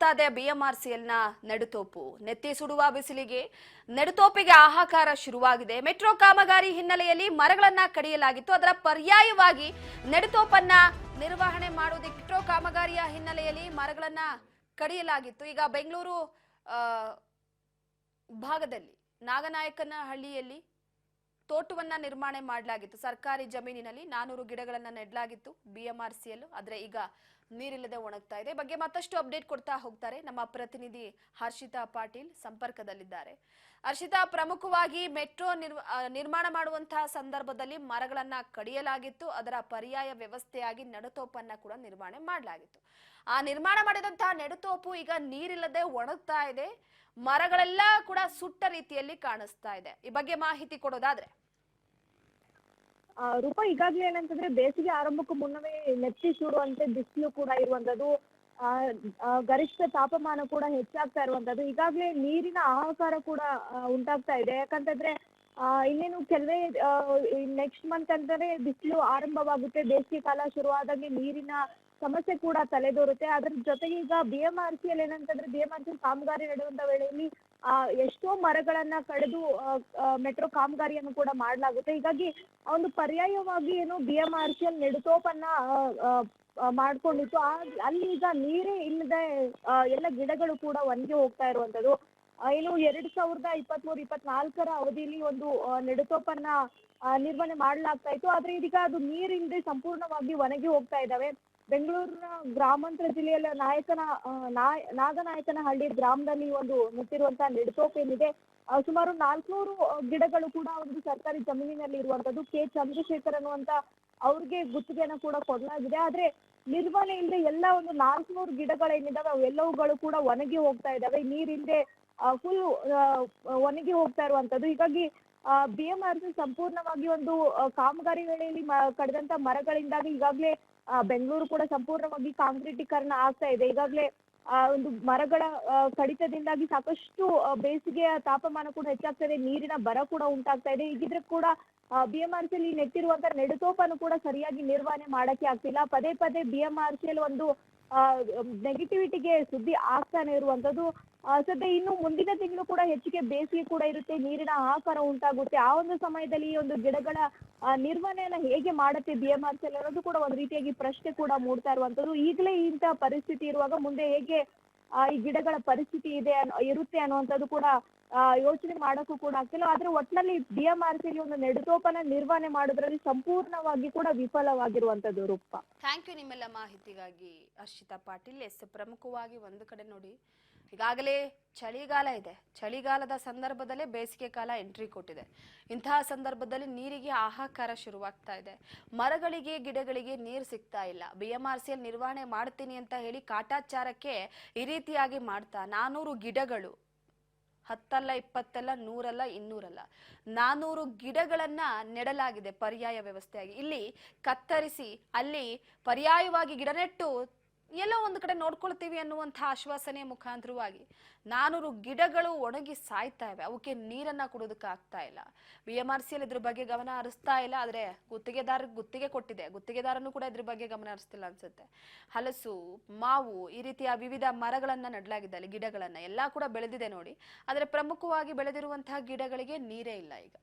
ಒಣಗ್ತಾ ಇದೆ ಬಿಎಂಆರ್ಸಿಎಲ್ನ ನೆಡುತೋಪು. ನೆತ್ತಿ ಸುಡುವ ಬಿಸಿಲಿಗೆ ನೆಡುತೋಪಿಗೆ ಹಾಹಾಕಾರ ಶುರುವಾಗಿದೆ. ಮೆಟ್ರೋ ಕಾಮಗಾರಿ ಹಿನ್ನೆಲೆಯಲ್ಲಿ ಮರಗಳನ್ನ ಕಡಿಯಲಾಗಿತ್ತು. ಅದರ ಪರ್ಯಾಯವಾಗಿ ನೆಡುತೋಪನ್ನ ನಿರ್ವಹಣೆ ಮಾಡುವುದಕ್ಕೆ ಮೆಟ್ರೋ ಕಾಮಗಾರಿಯ ಹಿನ್ನೆಲೆಯಲ್ಲಿ ಮರಗಳನ್ನ ಕಡಿಯಲಾಗಿತ್ತು. ಈಗ ಬೆಂಗಳೂರು ಭಾಗದಲ್ಲಿ ನಾಗನಾಯಕನಹಳ್ಳಿಯಲ್ಲಿ ತೋಟವನ್ನ ನಿರ್ಮಾಣ ಮಾಡಲಾಗಿತ್ತು. ಸರ್ಕಾರಿ ಜಮೀನಿನಲ್ಲಿ 400 ಗಿಡಗಳನ್ನ ನೆಡಲಾಗಿತ್ತು ಬಿಎಂಆರ್ಸಿಎಲ್. ಆದ್ರೆ ಈಗ ನೀರಿಲ್ಲದೆ ಒಣಗ್ತಾ ಇದೆ. ಬಗ್ಗೆ ಮತ್ತಷ್ಟು ಅಪ್ಡೇಟ್ ಕೊಡ್ತಾ ಹೋಗ್ತಾರೆ ನಮ್ಮ ಪ್ರತಿನಿಧಿ ಹರ್ಷಿತಾ ಪಾಟೀಲ್ ಸಂಪರ್ಕದಲ್ಲಿದ್ದಾರೆ. ಹರ್ಷಿತಾ, ಪ್ರಮುಖವಾಗಿ ಮೆಟ್ರೋ ನಿರ್ಮಾಣ ಮಾಡುವಂತಹ ಸಂದರ್ಭದಲ್ಲಿ ಮರಗಳನ್ನ ಕಡಿಯಲಾಗಿತ್ತು. ಅದರ ಪರ್ಯಾಯ ವ್ಯವಸ್ಥೆಯಾಗಿ ನೆಡುತೋಪನ್ನ ಕೂಡ ನಿರ್ಮಾಣ ಮಾಡಲಾಗಿತ್ತು. ಆ ನಿರ್ಮಾಣ ಮಾಡಿದಂತಹ ನೆಡುತೋಪು ಈಗ ನೀರಿಲ್ಲದೆ ಒಣಗ್ತಾ ಇದೆ. ಮರಗಳೆಲ್ಲ ಕೂಡ ಸುಟ್ಟ ರೀತಿಯಲ್ಲಿ ಕಾಣಿಸ್ತಾ ಇದೆ. ಈ ಬಗ್ಗೆ ಮಾಹಿತಿ ಕೊಡೋದಾದ್ರೆ ರೂಪ, ಈಗಾಗಲೇ ಏನಂತಂದ್ರೆ ಬೇಸಿಗೆ ಆರಂಭಕ್ಕೂ ಮುನ್ನವೇ ನೆತ್ತಿ ಸುಡುವಂತೆ ಬಿಸಿಲು ಕೂಡ ಇರುವಂತದ್ದು, ಗರಿಷ್ಠ ತಾಪಮಾನ ಕೂಡ ಹೆಚ್ಚಾಗ್ತಾ ಇರುವಂತದ್ದು, ಈಗಾಗಲೇ ನೀರಿನ ಹಾಹಾಕಾರ ಕೂಡ ಉಂಟಾಗ್ತಾ ಇದೆ. ಯಾಕಂತಂದ್ರೆ ಇನ್ನೇನು ಕೆಲವೇ ನೆಕ್ಸ್ಟ್ ಮಂತ್ ಅಂತಾನೆ ಬಿಸಿಲು ಆರಂಭವಾಗುತ್ತೆ. ಬೇಸಿಗೆ ಕಾಲ ಶುರುವಾದಂಗೆ ನೀರಿನ ಸಮಸ್ಯೆ ಕೂಡ ತಲೆದೋರುತ್ತೆ. ಅದ್ರ ಜೊತೆಗೆ ಈಗ ಬಿಎಂಆರ್ಸಿಎಲ್ ಏನಂತಂದ್ರೆ ಬಿಎಂಆರ್ಸಿಎಲ್ ಕಾಮಗಾರಿ ನಡೆಯುವಂತ ವೇಳೆಯಲ್ಲಿ ಎಷ್ಟೋ ಮರಗಳನ್ನ ಕಡಿದು ಮೆಟ್ರೋ ಕಾಮಗಾರಿಯನ್ನು ಕೂಡ ಮಾಡಲಾಗುತ್ತೆ. ಹೀಗಾಗಿ ಒಂದು ಪರ್ಯಾಯವಾಗಿ ಏನು ಬಿಎಂಆರ್ಸಿಎಲ್ ನೆಡುತೋಪನ್ನ ಮಾಡ್ಕೊಂಡಿತ್ತು. ಅಲ್ಲಿ ಈಗ ನೀರೇ ಇಲ್ಲದೆ ಎಲ್ಲ ಗಿಡಗಳು ಕೂಡ ಒಣಗಿ ಹೋಗ್ತಾ ಇರುವಂತದ್ದು. ಏನು 2023-24 ಅವಧಿಯಲ್ಲಿ ಒಂದು ನೆಡುತೋಪನ್ನ ನಿರ್ವಹಣೆ ಮಾಡಲಾಗ್ತಾ ಇತ್ತು. ಆದ್ರೆ ಇದೀಗ ಅದು ನೀರಿಲ್ಲದೆ ಸಂಪೂರ್ಣವಾಗಿ ಒಣಗಿ ಹೋಗ್ತಾ ಇದ್ದಾವೆ. ಬೆಂಗಳೂರಿನ ಗ್ರಾಮಾಂತರ ಜಿಲ್ಲೆಯ ನಾಗನಾಯಕನಹಳ್ಳಿ ಗ್ರಾಮದಲ್ಲಿ ಒಂದು ನೆಟ್ಟಿರುವಂತಹ ನೆಡುತೋಪು ಏನಿದೆ, ಸುಮಾರು 400 ಗಿಡಗಳು ಕೂಡ ಒಂದು ಸರ್ಕಾರಿ ಜಮೀನಿನಲ್ಲಿ ಇರುವಂತದ್ದು. ಕೆ ಚಂದ್ರಶೇಖರ್ ಅನ್ನುವಂತ ಅವ್ರಿಗೆ ಗುತ್ತಿಗೆನ ಕೂಡ ಕೊಡಲಾಗಿದೆ. ಆದ್ರೆ ನಿರ್ವಹಣೆ ಇಲ್ಲದೆ ಎಲ್ಲ ಒಂದು 400 ಗಿಡಗಳೇನಿದಾವೆ ಅವೆಲ್ಲವುಗಳು ಕೂಡ ಒಣಗಿ ಹೋಗ್ತಾ ಇದಾವೆ. ನೀರಿಲ್ಲದೆ ಫುಲ್ ಒಣಗಿ ಹೋಗ್ತಾ ಇರುವಂತದ್ದು. ಹೀಗಾಗಿ ಬಿಎಂಆರ್ಸಿ ಸಂಪೂರ್ಣವಾಗಿ ಒಂದು ಕಾಮಗಾರಿ ವೇಳೆಯಲ್ಲಿ ಕಡಿದಂತ ಮರಗಳಿಂದಾಗಿ ಈಗಾಗಲೇ ಬೆಂಗಳೂರು ಕೂಡ ಸಂಪೂರ್ಣವಾಗಿ ಕಾಂಕ್ರೀಟೀಕರಣ ಆಗ್ತಾ ಇದೆ. ಈಗಾಗಲೇ ಒಂದು ಮರಗಳ ಕಡಿತದಿಂದಾಗಿ ಸಾಕಷ್ಟು ಬೇಸಿಗೆಯ ತಾಪಮಾನ ಕೂಡ ಹೆಚ್ಚಾಗ್ತಾ ಇದೆ. ನೀರಿನ ಬರ ಕೂಡ ಉಂಟಾಗ್ತಾ ಇದೆ. ಹೀಗಿದ್ರೆ ಕೂಡ ಬಿಎಂಆರ್ಸಿಎಲ್ ನೆಟ್ಟಿರುವಂತ ನೆಡುತೋಪನ್ನು ಕೂಡ ಸರಿಯಾಗಿ ನಿರ್ವಹಣೆ ಮಾಡಕ್ಕೆ ಆಗ್ತಿಲ್ಲ. ಪದೇ ಪದೇ ಬಿಎಂಆರ್ಸಿಎಲ್ ಒಂದು ನೆಗೆಟಿವಿಟಿಗೆ ಸುದ್ದಿ ಆಗ್ತಾನೆ ಇರುವಂತದ್ದು. ಸದ್ಯ ಇನ್ನು ಮುಂದಿನ ತಿಂಗಳು ಕೂಡ ಹೆಚ್ಚಿಗೆ ಬೇಸಿಗೆ ಕೂಡ ಇರುತ್ತೆ, ನೀರಿನ ಹಾಹಾಕಾರ ಉಂಟಾಗುತ್ತೆ. ಆ ಒಂದು ಸಮಯದಲ್ಲಿ ಈ ಒಂದು ಗಿಡಗಳ ನಿರ್ವಹಣೆಯನ್ನ ಹೇಗೆ ಮಾಡುತ್ತೆ ಬಿಎಂಆರ್ಸಿಎಲ್ ಅನ್ನೋದು ಕೂಡ ಒಂದು ರೀತಿಯಾಗಿ ಪ್ರಶ್ನೆ ಕೂಡ ಮೂಡ್ತಾ ಇರುವಂತದ್ದು. ಈಗಲೇ ಇಂತಹ ಪರಿಸ್ಥಿತಿ ಇರುವಾಗ ಮುಂದೆ ಹೇಗೆ ಈ ಗಿಡಗಳ ಪರಿಸ್ಥಿತಿ ಇರುತ್ತೆ ಅನ್ನುವಂಥದ್ದು ಕೂಡ ಯೋಚನೆ ಮಾಡೋಕ್ಕೂ ಕೂಡ ಆಗ್ತಿಲ್ಲ. ಆದ್ರೆ ಒಟ್ಟಿನಲ್ಲಿ ಬಿಎಂಆರ್ಸಿಎಲ್ ಒಂದು ನೆಡುತೋಪನ ನಿರ್ವಹಣೆ ಮಾಡೋದ್ರಲ್ಲಿ ಸಂಪೂರ್ಣವಾಗಿ ಕೂಡ ವಿಫಲವಾಗಿರುವಂತದ್ದು. ರೂಪ, ಥ್ಯಾಂಕ್ ಯು ನಿಮ್ಮೆಲ್ಲ ಮಾಹಿತಿಗಾಗಿ ಹರ್ಷಿತಾ ಪಾಟೀಲ್. ಪ್ರಮುಖವಾಗಿ ಒಂದು ಕಡೆ ನೋಡಿ, ಈಗಾಗಲೇ ಚಳಿಗಾಲ ಇದೆ. ಚಳಿಗಾಲದ ಸಂದರ್ಭದಲ್ಲೇ ಬೇಸಿಗೆ ಕಾಲ ಎಂಟ್ರಿ ಕೊಟ್ಟಿದೆ. ಇಂತಹ ಸಂದರ್ಭದಲ್ಲಿ ನೀರಿಗೆ ಹಾಹಾಕಾರ ಶುರುವಾಗ್ತಾ ಇದೆ. ಮರಗಳಿಗೆ ಗಿಡಗಳಿಗೆ ನೀರು ಸಿಗ್ತಾ ಇಲ್ಲ. ಬಿಎಂಆರ್ಸಿಎಲ್ ನಿರ್ವಹಣೆ ಮಾಡ್ತೀನಿ ಅಂತ ಹೇಳಿ ಕಾಟಾಚಾರಕ್ಕೆ ಈ ರೀತಿಯಾಗಿ ಮಾಡ್ತಾ 400 ಗಿಡಗಳು, 10 ಅಲ್ಲ 20 ಅಲ್ಲ 100 ಅಲ್ಲ 200 ಅಲ್ಲ 400 ಗಿಡಗಳನ್ನ ನೆಡಲಾಗಿದೆ ಪರ್ಯಾಯ ವ್ಯವಸ್ಥೆಯಾಗಿ. ಇಲ್ಲಿ ಕತ್ತರಿಸಿ ಅಲ್ಲಿ ಪರ್ಯಾಯವಾಗಿ ಗಿಡ ನೆಟ್ಟು ಎಲ್ಲೋ ಒಂದು ಕಡೆ ನೋಡ್ಕೊಳ್ತೀವಿ ಅನ್ನುವಂತಹ ಆಶ್ವಾಸನೆ ಮುಖಾಂತರವಾಗಿ 400 ಗಿಡಗಳು ಒಣಗಿ ಸಾಯ್ತಾ ಇವೆ. ಅವಕ್ಕೆ ನೀರನ್ನ ಕೊಡೋದಕ್ಕೆ ಆಗ್ತಾ ಇಲ್ಲ. ಬಿಎಂಆರ್ಸಿಎಲ್ ಇದ್ರ ಬಗ್ಗೆ ಗಮನ ಹರಿಸ್ತಾ ಇಲ್ಲ. ಆದ್ರೆ ಗುತ್ತಿಗೆ ಕೊಟ್ಟಿದೆ, ಗುತ್ತಿಗೆದಾರನು ಕೂಡ ಇದ್ರ ಬಗ್ಗೆ ಗಮನ ಹರಿಸ್ತಿಲ್ಲ ಅನ್ಸುತ್ತೆ. ಹಲಸು, ಮಾವು, ಈ ರೀತಿಯ ವಿವಿಧ ಮರಗಳನ್ನ ನೆಡಲಾಗಿದೆ. ಅಲ್ಲಿ ಗಿಡಗಳನ್ನ ಎಲ್ಲಾ ಕೂಡ ಬೆಳೆದಿದೆ ನೋಡಿ. ಆದ್ರೆ ಪ್ರಮುಖವಾಗಿ ಬೆಳೆದಿರುವಂತಹ ಗಿಡಗಳಿಗೆ ನೀರೇ ಇಲ್ಲ ಈಗ.